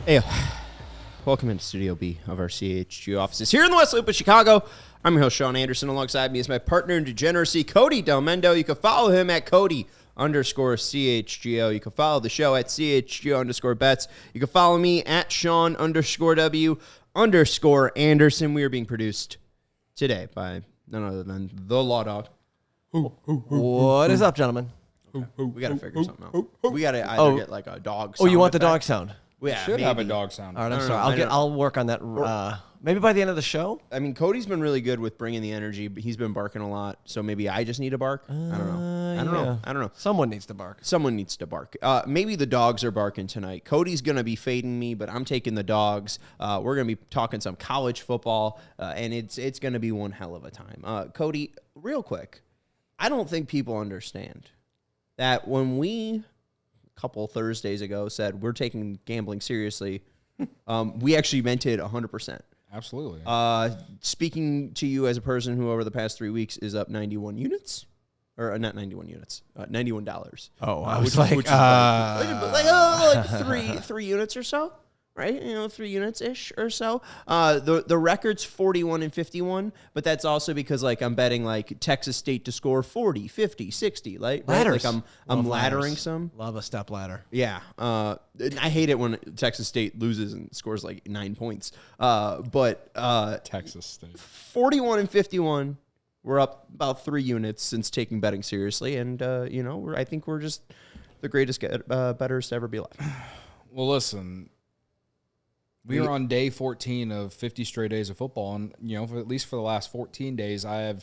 Hey, welcome into Studio B of our CHGO offices here in the West Loop of Chicago. I'm your host, Sean Anderson. Alongside me is my partner in degeneracy, Cody Delmendo. You can follow him at Cody_CHGO. You can follow the show at CHGO_bets. You can follow me at Sean_W_Anderson. We are being produced today by none other than the Law Dog. What is up, gentlemen? We got to figure something out. We got to either get like a dog sound. Oh, you want the effect. dog sound? Yeah, should have a dog sound. All right, I'm sorry. I'll work on that. Maybe by the end of the show. I mean, Cody's been really good with bringing the energy, but he's been barking a lot. So maybe I just need to bark. I don't know. Someone needs to bark. Someone needs to bark. Maybe the dogs are barking tonight. Cody's gonna be fading me, but I'm taking the dogs. We're gonna be talking some college football, and it's gonna be one hell of a time. Cody, real quick, I don't think people understand that when we couple Thursdays ago said we're taking gambling seriously, we actually meant it 100%. Absolutely. Speaking to you as a person who over the past 3 weeks is up 91 units, or not 91 units, $91. Oh, I was like three units or so, right? 3 units-ish or so. The record's 41-51, but that's also because I'm betting Texas State to score 40, 50, 60, right? Ladders. I'm laddering some. Love a step ladder. Yeah. I hate it when Texas State loses and scores 9 points. But Texas State. 41-51. We're up about 3 units since taking betting seriously, and I think we're just the greatest bettors to ever be alive. Well, listen. We are on day 14 of 50 straight days of football, and at least for the last 14 days, I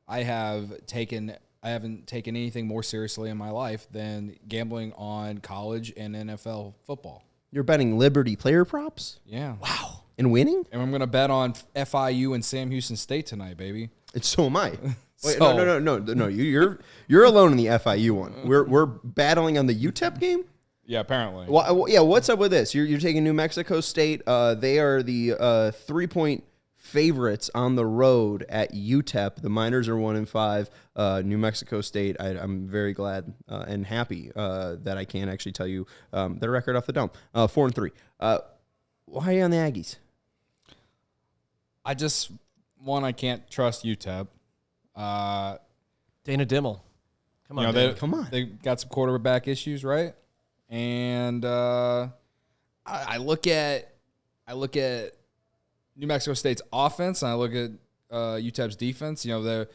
haven't taken anything more seriously in my life than gambling on college and NFL football. You're betting Liberty player props? Yeah. Wow. And winning? And I'm going to bet on FIU and Sam Houston State tonight, baby. And so am I. Wait, no. You're alone in the FIU one. We're battling on the UTEP game? Yeah, apparently. Well, yeah, what's up with this? You're taking New Mexico State. They are the 3-point favorites on the road at UTEP. The Miners are 1-5. New Mexico State, I'm very glad and happy that I can actually tell you their record off the dome. 4-3. Why are you on the Aggies? I can't trust UTEP. Dana Dimmel. Come on, come on. They got some quarterback issues, right? And I look at New Mexico State's offense, and I look at UTEP's defense. The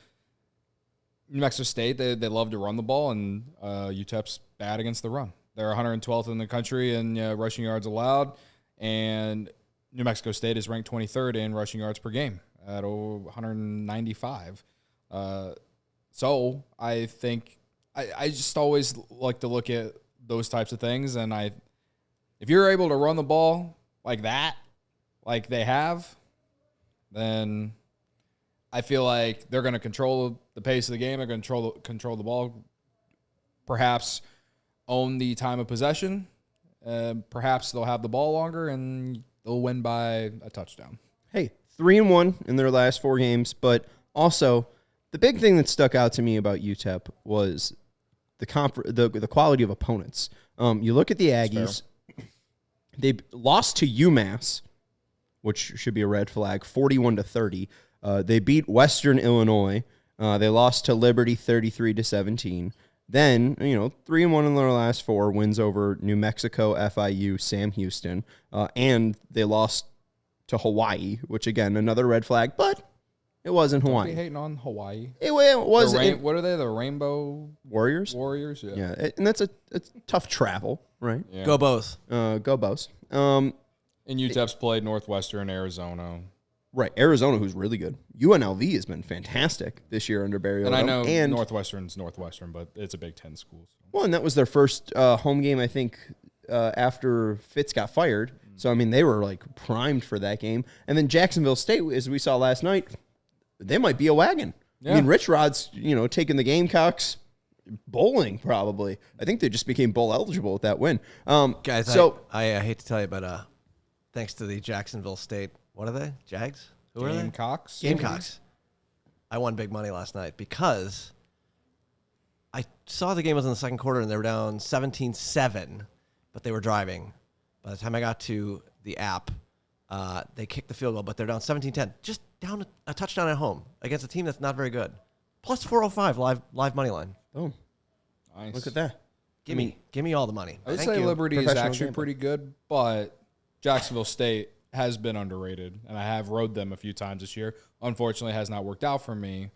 New Mexico State they love to run the ball, and UTEP's bad against the run. They're 112th in the country in rushing yards allowed, and New Mexico State is ranked 23rd in rushing yards per game at 195. So I think I just always like to look at those types of things, and if you're able to run the ball like that, like they have, then I feel like they're going to control the pace of the game. They're going to control the ball, perhaps own the time of possession. Perhaps they'll have the ball longer, and they'll win by a touchdown. Hey, 3-1 in their last 4 games, but also the big thing that stuck out to me about UTEP was the quality of opponents. You look at the Aggies, they lost to UMass, which should be a red flag, 41-30. They beat Western Illinois. They lost to Liberty 33-17. Then, 3-1 in their last 4, wins over New Mexico, FIU, Sam Houston, and they lost to Hawaii, which again another red flag, but it wasn't Hawaii. Don't be hating on Hawaii. It was. What are they? The Rainbow Warriors? Warriors, yeah. Yeah, and that's a tough travel, right? Yeah. Go Bows. Go Bows. And UTEP's played Northwestern, Arizona. Right. Arizona, who's really good. UNLV has been fantastic this year under Barry Odom. And I know Northwestern's Northwestern, but it's a Big Ten school. So. Well, and that was their first home game, I think, after Fitz got fired. So, I mean, they were, like, primed for that game. And then Jacksonville State, as we saw last night, they might be a wagon. Yeah. I mean, Rich Rod's, taking the Gamecocks bowling, probably. I think they just became bowl eligible with that win. Guys, I hate to tell you, but thanks to the Jacksonville State, what are they? Jags? Who are they? Gamecocks. I won big money last night because I saw the game was in the second quarter and they were down 17-7, but they were driving. By the time I got to the app, they kicked the field goal, but they're down 17-10. Just down a touchdown at home against a team that's not very good. Plus 405 live money line. Oh, nice. Look at that. Give me all the money. I would say Liberty is actually pretty good, but Jacksonville State has been underrated, and I have rode them a few times this year. Unfortunately, it has not worked out for me.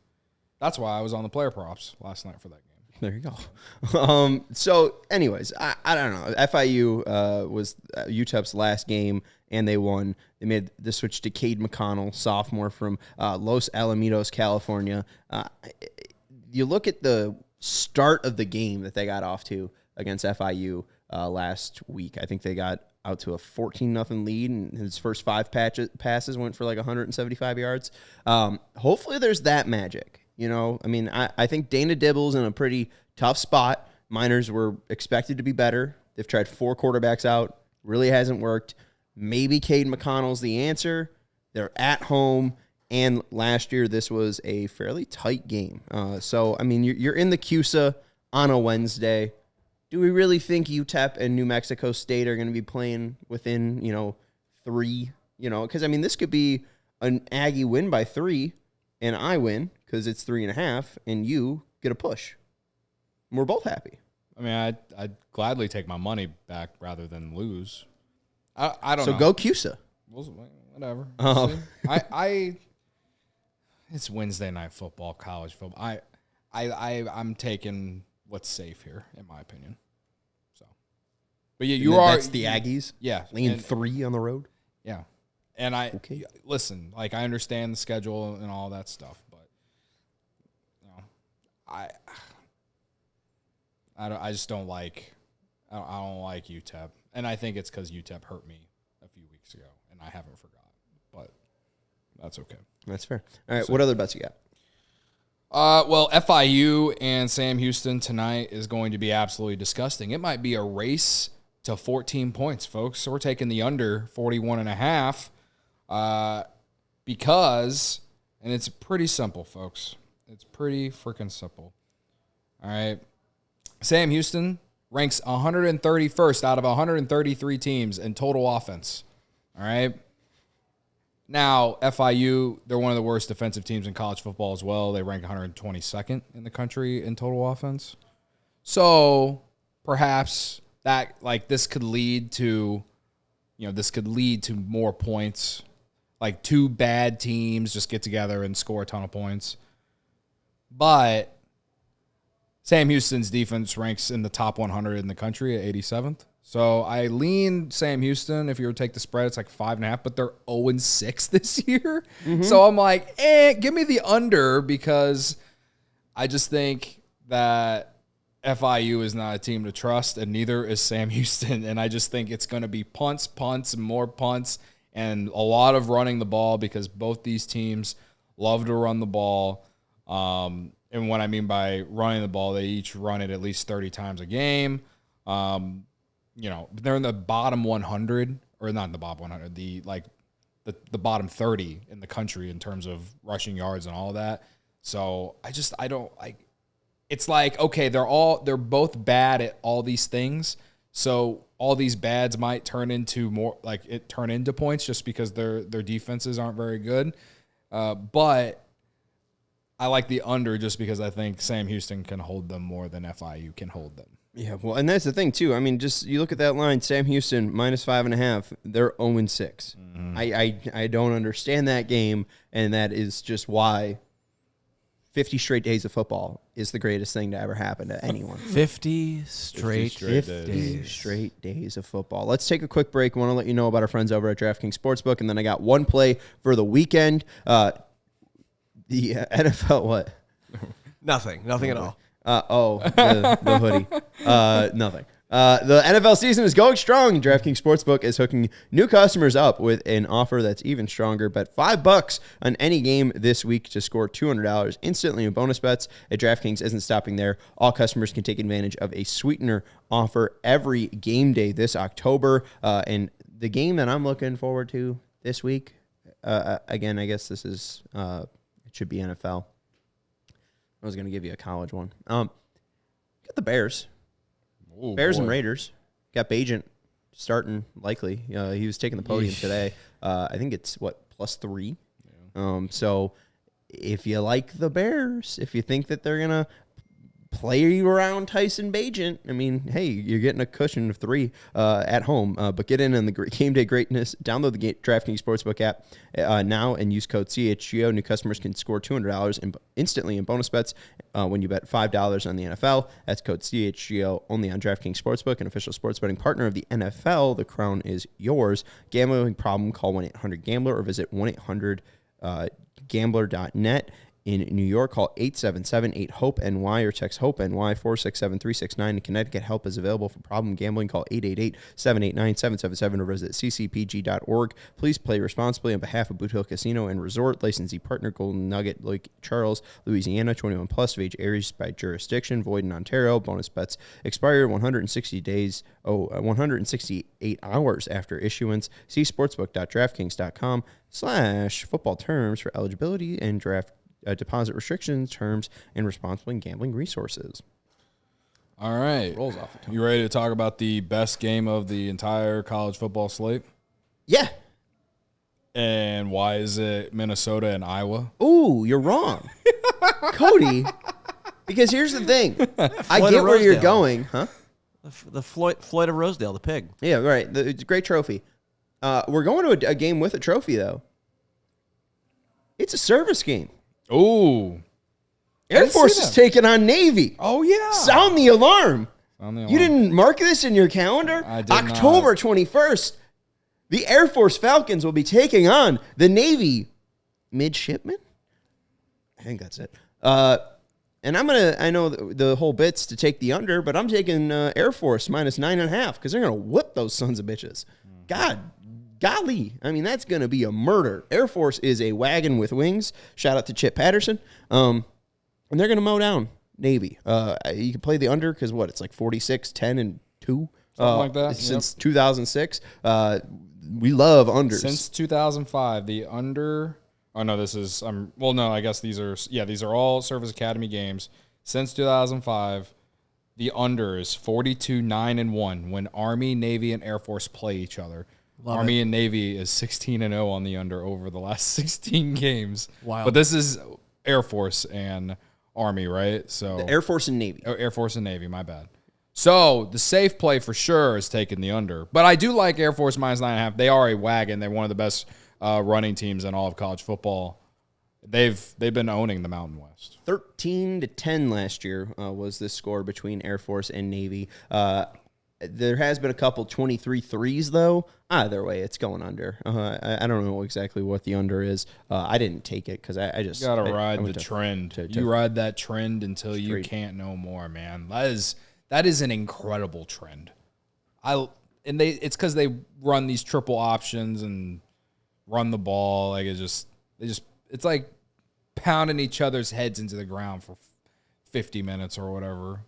That's why I was on the player props last night for that game. There you go. So, anyways, I don't know. FIU was UTEP's last game, and they won. They made the switch to Cade McConnell, sophomore from Los Alamitos, California. You look at the start of the game that they got off to against FIU last week. I think they got out to a 14-0 lead, and his first 5 passes went for like 175 yards. Hopefully there's that magic. I mean, I think Dana Dibble's in a pretty tough spot. Miners were expected to be better. They've tried 4 quarterbacks out. Really hasn't worked. Maybe Cade McConnell's the answer. They're at home, and last year this was a fairly tight game. So, I mean, you're in the CUSA on a Wednesday. Do we really think UTEP and New Mexico State are going to be playing within, 3? Because, I mean, this could be an Aggie win by 3, and I win because it's 3.5, and you get a push. And we're both happy. I mean, I'd gladly take my money back rather than lose. I don't know. So go CUSA. Whatever. I it's Wednesday night football, college football. I'm taking what's safe here, in my opinion. So, but yeah, that's the Aggies. Yeah, laying 3 on the road. Yeah, and listen. Like, I understand the schedule and all that stuff, but I just don't like. I don't like UTEP, and I think it's because UTEP hurt me a few weeks ago, and I haven't forgot. But that's okay. That's fair. All right, what other bets you got? Well, FIU and Sam Houston tonight is going to be absolutely disgusting. It might be a race to 14 points, folks. So we're taking the under 41.5 because, and it's pretty simple, folks. It's pretty freaking simple. All right. Sam Houston ranks 131st out of 133 teams in total offense. All right. Now, FIU, they're one of the worst defensive teams in college football as well. They rank 122nd in the country in total offense. So perhaps that, this could lead to, more points. Like, 2 bad teams just get together and score a ton of points. But Sam Houston's defense ranks in the top 100 in the country at 87th. So I lean Sam Houston. If you were to take the spread, it's like 5.5, but they're 0-6 this year. Mm-hmm. So I'm like, give me the under, because I just think that FIU is not a team to trust, and neither is Sam Houston. And I just think it's going to be punts, and more punts, and a lot of running the ball, because both these teams love to run the ball. And what I mean by running the ball, they each run it at least 30 times a game. They're in the bottom 100, or not in the bottom 100, the bottom 30 in the country in terms of rushing yards and all of that. So I don't like. It's like, okay, they're both bad at all these things. So all these bads might turn into points just because their defenses aren't very good. But I like the under just because I think Sam Houston can hold them more than FIU can hold them. Yeah, well, and that's the thing, too. I mean, just you look at that line, Sam Houston, -5.5, they're 0-6. Mm-hmm. I don't understand that game, and that is just why 50 straight days of football is the greatest thing to ever happen to anyone. 50 straight days of football. Let's take a quick break. I want to let you know about our friends over at DraftKings Sportsbook, and then I got one play for the weekend. The NFL, what? Nothing at all. The hoodie. Nothing. The NFL season is going strong. DraftKings Sportsbook is hooking new customers up with an offer that's even stronger. Bet $5 on any game this week to score $200 instantly in bonus bets. At DraftKings isn't stopping there. All customers can take advantage of a sweetener offer every game day this October. And the game that I'm looking forward to this week, again, I guess this is it should be NFL. I was going to give you a college one. Got the Bears. Ooh, Bears boy. and Raiders. Got Bajent starting likely. He was taking the podium today. I think it's, +3? Yeah. So if you like the Bears, if you think that they're going to play around Tyson Bajent, I mean, hey, you're getting a cushion of 3 at home. But get in on the game day greatness. Download the DraftKings Sportsbook app now and use code CHGO. New customers can score $200 instantly in bonus bets when you bet $5 on the NFL. That's code CHGO only on DraftKings Sportsbook, an official sports betting partner of the NFL. The crown is yours. Gambling problem, call 1-800-GAMBLER or visit 1-800-GAMBLER.net. In New York, call 877-8-HOPE-NY or text HOPE-NY 467-369. In Connecticut, help is available for problem gambling. Call 888-789-777 or visit ccpg.org. Please play responsibly on behalf of Boot Hill Casino and Resort. Licensee partner, Golden Nugget, Lake Charles, Louisiana. 21 plus of age, areas by jurisdiction. Void in Ontario. Bonus bets expire 168 hours after issuance. See sportsbook.draftkings.com/football terms for eligibility and draft deposit restrictions, terms, and responsible gambling resources. All right. Rolls off the tongue. You ready to talk about the best game of the entire college football slate? Yeah. And why is it Minnesota and Iowa? Ooh, you're wrong. Cody, because here's the thing. I get where you're going. Huh? The Floyd of Rosedale, the pig. Yeah, right. It's a great trophy. We're going to a game with a trophy, though. It's a service game. Ooh. Air Force is taking on Navy. Oh, yeah. Sound the alarm. You didn't didn't mark this in your calendar? I did October 21st, the Air Force Falcons will be taking on the Navy midshipmen? I think that's it. And I know the whole bit's to take the under, but I'm taking Air Force -9.5 because they're going to whip those sons of bitches. Golly, I mean, that's going to be a murder. Air Force is a wagon with wings. Shout out to Chip Patterson. And they're going to mow down Navy. You can play the under because, it's like 46, 10, and 2? Something like that. Since 2006. We love unders. Since 2005, the under... Oh, no, this is... I guess these are all Service Academy games. Since 2005, the under is 42-9-1 when Army, Navy, and Air Force play each other. Army and Navy is 16-0 on the under over the last 16 games. Wow. But this is Air Force and Army, right? So The Air Force and Navy. Air Force and Navy, my bad. So the safe play for sure is taking the under. But I do like Air Force -9.5. They are a wagon. They're one of the best running teams in all of college football. They've been owning the Mountain West. 13-10 last year was this score between Air Force and Navy. There has been a couple 23 threes, though. Either way, it's going under. I don't know exactly what the under is. I didn't take it because I just... You got to ride the trend. You ride that trend until you can't no more, man. That is an incredible trend. It's because they run these triple options and run the ball. Like it's like pounding each other's heads into the ground for 50 minutes or whatever,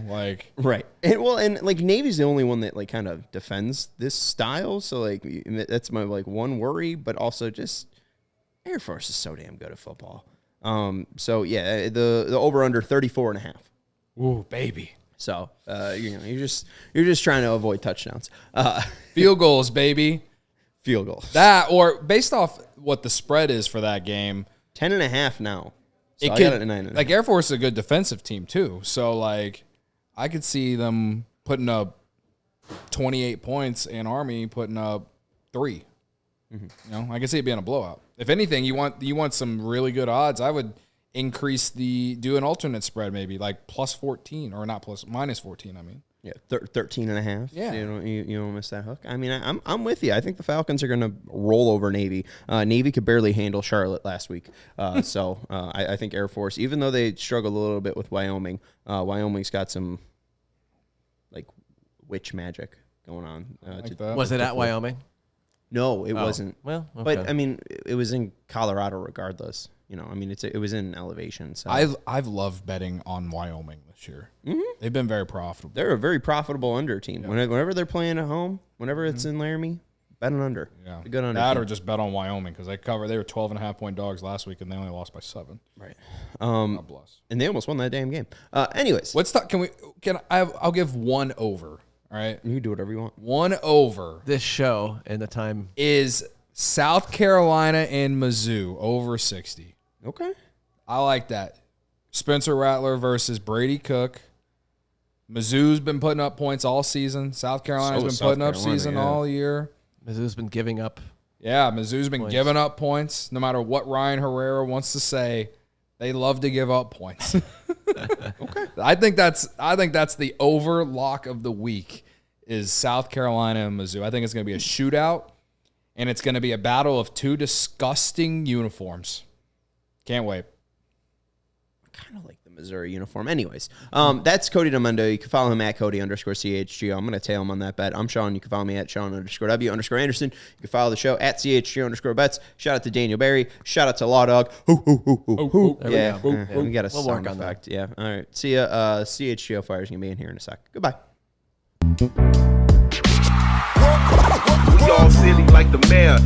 like right. And like Navy's the only one that like kind of defends this style. So like that's my like one worry, but also just Air Force is so damn good at football. So yeah, the over under 34.5. Ooh, baby. So you're just trying to avoid touchdowns. Field goals, baby. Field goals. That or based off what the spread is for that game, 10.5 now. So I got it at 9.5. Like Air Force is a good defensive team too. So like I could see them putting up 28 points and Army putting up 3. Mm-hmm. I could see it being a blowout. If anything, you want some really good odds. do an alternate spread maybe, like plus 14 or not minus 14, I mean. Yeah, 13.5. Yeah. You don't miss that hook. I mean, I'm with you. I think the Falcons are going to roll over Navy. Navy could barely handle Charlotte last week. So I think Air Force, even though they struggled a little bit with Wyoming, Wyoming's got some, like, witch magic going on. Was it at Wyoming? No, it wasn't. Well, okay. But, I mean, it was in Colorado regardless. I mean, it was in elevation. So I've loved betting on Wyoming this year. Mm-hmm. They've been very profitable. They're a very profitable under team. Yeah. Whenever they're playing at home, whenever it's in Laramie, bet an under. Yeah, a good under. That or just bet on Wyoming because they were 12.5-point dogs last week and they only lost by 7. Right. God bless. And they almost won that damn game. Anyways, I'll give one over. All right, you can do whatever you want. One over. This show and the time is South Carolina and Mizzou over 60. Okay. I like that. Spencer Rattler versus Brady Cook. Mizzou's been putting up points all season. South Carolina's been putting up season all year. Mizzou's been giving up. Yeah, Mizzou's been giving up points. No matter what Ryan Herrera wants to say, they love to give up points. Okay. I think that's the over lock of the week is South Carolina and Mizzou. I think it's going to be a shootout, and it's going to be a battle of two disgusting uniforms. Can't wait. I kind of like the Missouri uniform. Anyways, that's Cody Delmendo. You can follow him at Cody_CHGO. I'm going to tail him on that bet. I'm Sean. You can follow me at Sean_W_Anderson. You can follow the show at CHGO_Bets. Shout out to Daniel Berry. Shout out to Law Dog. Yeah, we got a sound effect. Yeah. All right. See ya. CHGO Fire's going to be in here in a sec. Goodbye. We all silly like the mayor.